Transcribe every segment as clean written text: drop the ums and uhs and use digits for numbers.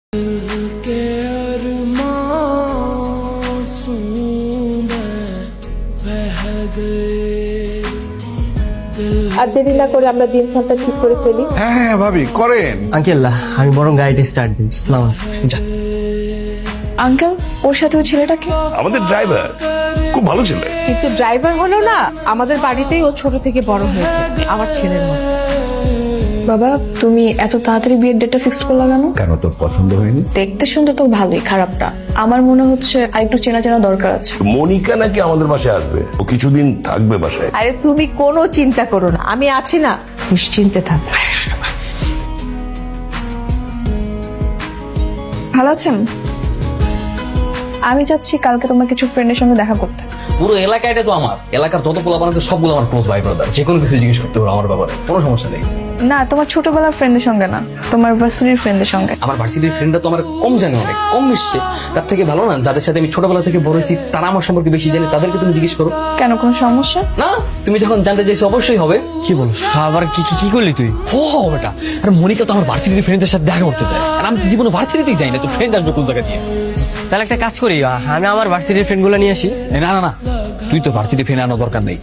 আর দেরি না করে আমরা দিনক্ষণটা ঠিক করে ফেলি। হ্যাঁ হ্যাঁ ভাবি করেন। আঙ্কেল আমি বরং গাড়িটা স্টার্ট দিই। ইসলাম যা। আঙ্কেল ওর সাথে ওই ছেলেটাকে আমাদের ড্রাইভার খুব ভালো ছেলে। কিন্তু ড্রাইভার হলো না, আমাদের বাড়িতেই ও ছোট থেকে বড় হয়েছে, আমার ছেলের মতো। বাবা তুমি এত তাড়াতাড়ি বিয়ের ডেটটা ফিক্সড করলা কেন? কেন তোর পছন্দ হয়নি? দেখতে শুনতে তো ভালোই, খারাপটা আমার মনে হচ্ছে আরেকটু চেনা চেনা দরকার আছে। মনিকা নাকি আমাদের বাসায় আসবে, ও কিছুদিন থাকবে বাসায়। আরে তুমি কোনো চিন্তা করো না, আমি আছি না, নিশ্চিন্তে থাক। ভালো আছেন? আমি চাচ্ছি কালকে তোমার কিছু ফ্রেন্ডের সঙ্গে দেখা করতে। পুরো এলাকাটা তো আমার, এলাকার যত পোলা বানাতে সবগুলো আমার ক্লোজ ভাই ব্রাদার, যে কোনো কিছু জিজ্ঞেস করতে পারো আমার ব্যাপারে, কোনো সমস্যা নেই। না তোমার ছোটবেলার ফ্রেন্ডের সঙ্গে না, তোমার ভার্সিটির ফ্রেন্ডের সঙ্গে। আমার ভার্সিটির ফ্রেন্ডরা তো আমার কম জানে, অনেক কম মিশছে। তার থেকে ভালো না যাদের সাথে আমি ছোটবেলা থেকে বড় হয়েছি তারা আমার সম্পর্কে বেশি জানে, তাদেরকে তুমি জিজ্ঞেস করো। কেন কোনো সমস্যা? না তুমি যখন জানতে চাইছো অবশ্যই হবে। কি বল আবার কি কি কি করলি তুই? হো বেটা, আর মনিকা তো আমার ভার্সিটির ফ্রেন্ডদের সাথে দেখা করতে চায়, আর আমি তো জীবনে ভার্সিটিতেই যাই না, তো ফ্রেন্ড আসবে কোন জায়গা দিয়ে? তাহলে একটা কাজ করি, আমি আমার ভার্সিটির ফ্রেন্ড গুলো নিয়ে আসি। না না না, তুই তো ভার্সিটি ফ্রেন্ড আনার দরকার নেই।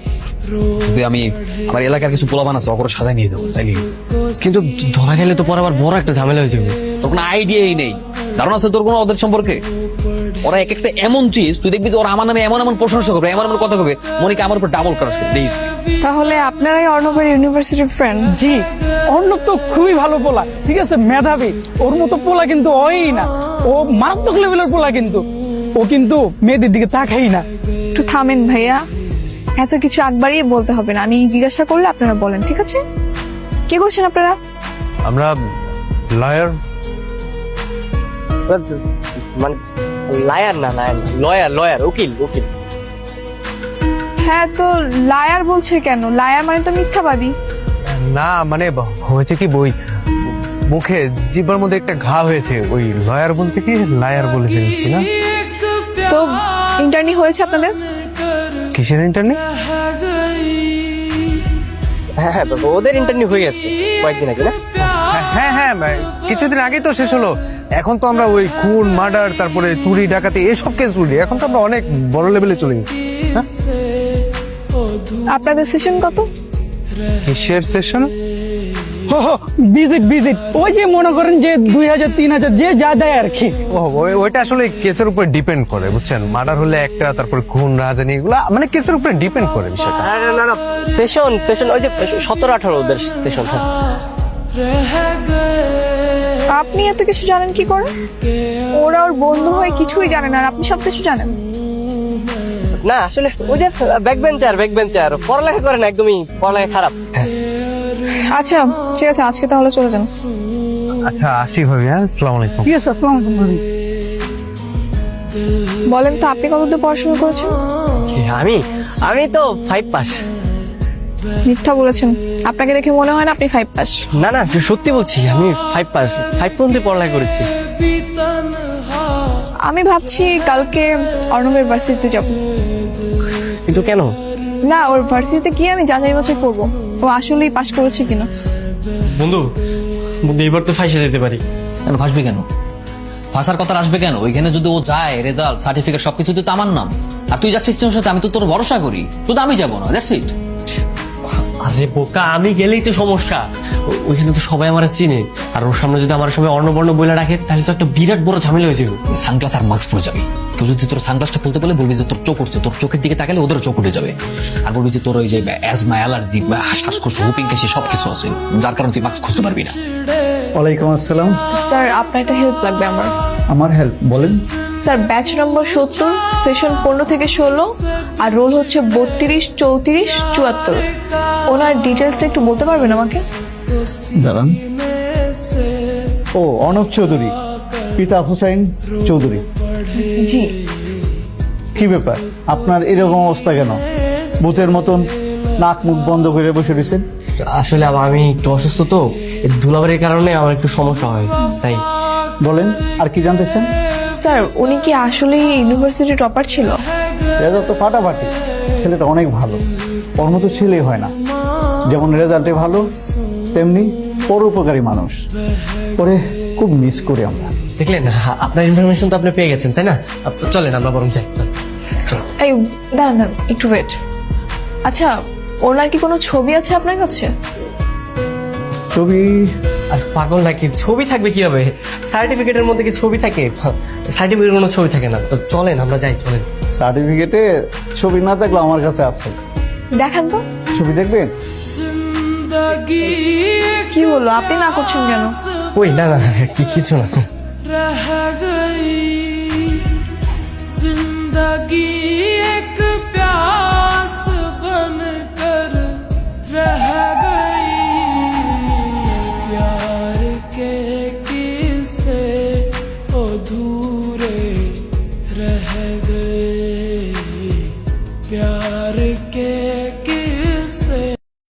যদি আমি আমার এলাকার কিছু পোলাবান আছে ওগুলো সাজায় নিয়ে যাবো, তাইলে। কিন্তু ধরা গেলে তো পরে আবার বড় একটা ঝামেলা হয়ে যাবে। তোর কোনো আইডিয়াই নেই, ধারণা আছে তোর কোনো ওদের সম্পর্কে? ওরা এক একটা এমন চিজ, তুই দেখবি যে ওরা আমার নামে এমন এমন প্রশংসা করবে, এমন এমন কথা করবে, মনিকা আমার উপর ডাবল ক্রাশ করবে। তাহলে আপনারাই অর্ণবের ইউনিভার্সিটির ফ্রেন্ড? জি, অর্ণব তো খুবই ভালো পোলা, ঠিক আছে, মেধাবী। ওর মতো পোলা কিন্তু হয়ই না, ও মারাত্মক লেভেলের পোলা, কিন্তু ও কিন্তু মেয়েদের দিকে তাকাই না। একটু থামেন ভাইয়া, এত কিছু একবারই বলতে হবে না, আমি জিজ্ঞাসা করলে আপনারা বলেন, ঠিক আছে? কি করছেন আপনারা? আমরা লয়ার, মানে লায়ার না, লয়ার, লয়ার, উকিল, উকিল। হ্যাঁ তো লায়ার বলছে কেন? লায়ার মানে তো মিথ্যাবাদী। না মানে হয়েছে কি, বই মুখে জিহ্বার মধ্যে একটা ঘা হয়েছে, ওই লয়ার বলতে কি লায়ার বলে ফেলছি না। তো ইন্টারনি হয়েছে আপনাদের? কিসের ইন্টারনি? হ্যাঁ হ্যাঁ, ওদের ইন্টারভিউ হয়ে গেছে কয়েকদিন আগে না? হ্যাঁ হ্যাঁ, কিছুদিন আগেই তো শেষ হলো। এখন তো আমরা ওই খুন, মার্ডার, তারপরে চুরি, ডাকাতি এসব কেস গুলি, এখন তো আমরা অনেক বড় লেভেলে চলে গেছি। আপনাদের সেশন কত? কিসের সেশন? ভিজিট ভিজিট, ওই যে মনে করেন যে 2000 3000 যে যা দেয় আর কি। ওইটা আসলে কেসের উপর ডিপেন্ড করে, বুঝছেন। মার্ডার হলে একটা, তারপর খুন, রাজধানী, এগুলা মানে কেসের উপর ডিপেন্ড করে বিষয়টা। না না, সেশন সেশন ওই যে 17-18 ওদের সেশন। আপনি এত কিছু জানেন কি করে? ওরা ওর বন্ধু হয়ে কিছুই জানে না, আর আপনি সবকিছু জানেন। না আসলে ওই যে ব্যাকবেঞ্চার পড়ালেখা করে না, একদমই পড়ালেখা খারাপ। আচ্ছা ঠিক আছে, আজকে তাহলে চলে যান। আচ্ছা আসি ভাবি, হ্যাঁ, আসসালামু আলাইকুম। ঠিক আছে, আসসালামু আলাইকুম ভাবি। বলেন তো আপনি কতদূর পড়াশোনা করেছেন? আমি তো 5 পাস। মিথ্যা বলেছেন, আপনাকে দেখে মনে হয় না আপনি 5 পাস। না না সত্যি বলছি, আমি 5 পাস, 5 পর্যন্ত পড়ালেখা করেছি। আমি ভাবছি কালকে অর্ণবের ভার্সিটিতে যাব। কিন্তু কেন? না, ওর ভার্সিটিতে গিয়ে আমি যাচাই বাছাই করবো ও আসলেই পাশ করেছে কিনা। বন্ধু এবার তো ফাঁসে যেতে পারি। কেন ফাঁসবে? কেন ফাঁসার কথা আসবে কেন? ওইখানে যদি ও যায়, রেজাল্ট, সার্টিফিকেট সবকিছুতে তো আমার নাম, আর তুই যাচ্ছিস তোর সাথে, আমি তো তোর ভরসা করি, শুধু আমি যাবো না, দ্যাটস ইট। আরে বোকা, আমি গেলেই তো সমস্যা। ওইখানে তো সবাই আমার চিনে, আর ওর সামনে যদি আমার সবাই অর্ণবর্ণ বলে রাখে তাহলে তো একটা বিরাট বড় ঝামেলা হয়ে যাবে। সানগ্লাস আর মাস্ক পরে যাবি। কেউ যদি তোর সানগ্লাসটা খুলতে বলে বলবি যে তোর চোখ উঠছে, তোর চোখের দিকে তাকালে ওদের চোখ উঠে যাবে, আর বলবি যে তোর ওই যে অ্যাজমা, অ্যালার্জি, শ্বাসকষ্ট, হুপিং কাশি সবকিছু আছে, যার কারণে তুই মাস্ক খুলতে পারবি না। ওয়ালাইকুম আসসালাম। স্যার আপনার একটা হেল্প লাগবে আমার। আমার হেল্প বলেন। স্যার ব্যাচ নম্বর 70, সেশন 15 থেকে 16, আর রোল হচ্ছে 32, 34, 74। ওনার ডিটেলসটা একটু বলতে পারবেন আমাকে? দাঁড়ান। ও অর্ণব চৌধুরী, পিতা হুসাইন চৌধুরী। জি। কি ব্যাপার, আপনার এরকম অবস্থা কেন? ভূতের মতন নাক মুখ বন্ধ করে বসে রয়েছেন। আসলে আমি একটু অসুস্থ, তো ধুলাবাড়ির কারণে আমার একটু সমস্যা হয়, তাই। বলেন, আর কি জানতে চান? স্যার উনি কি আসলেই ইউনিভার্সিটি টপার ছিল? রেজাল্ট তো ফাটাফাটি, ছেলেটা অনেক ভালো, ওর মতো ছেলেই হয় না। যেমন রেজাল্টে ভালো, তেমনি পরোপকারী মানুষ। ওরে খুব মিস করি আমরা। দেখলেন আপনার ইনফরমেশন তো আপনি পেয়ে গেছেন তাই না? চলেন আমরা বরং যাই। চল এই দাঁড়ান দাঁড়ান একটু ওয়েট। আচ্ছা ওনার কি কোনো ছবি আছে আপনার কাছে? ছবি আর পাগল নাকি, ছবি থাকবে কি হবে? সার্টিফিকেটের মধ্যে কি ছবি থাকে? সার্টিফিকেটের কোনো ছবি থাকে না। তো চলেন আমরা যাই, চলেন। সার্টিফিকেটে ছবি না থাকলে আমার কাছে আছে। দেখান তো। ছবি দেখবেন? কি হলো, আপনি না করছেন কেন? ওই না না কিছু না। जिंदगी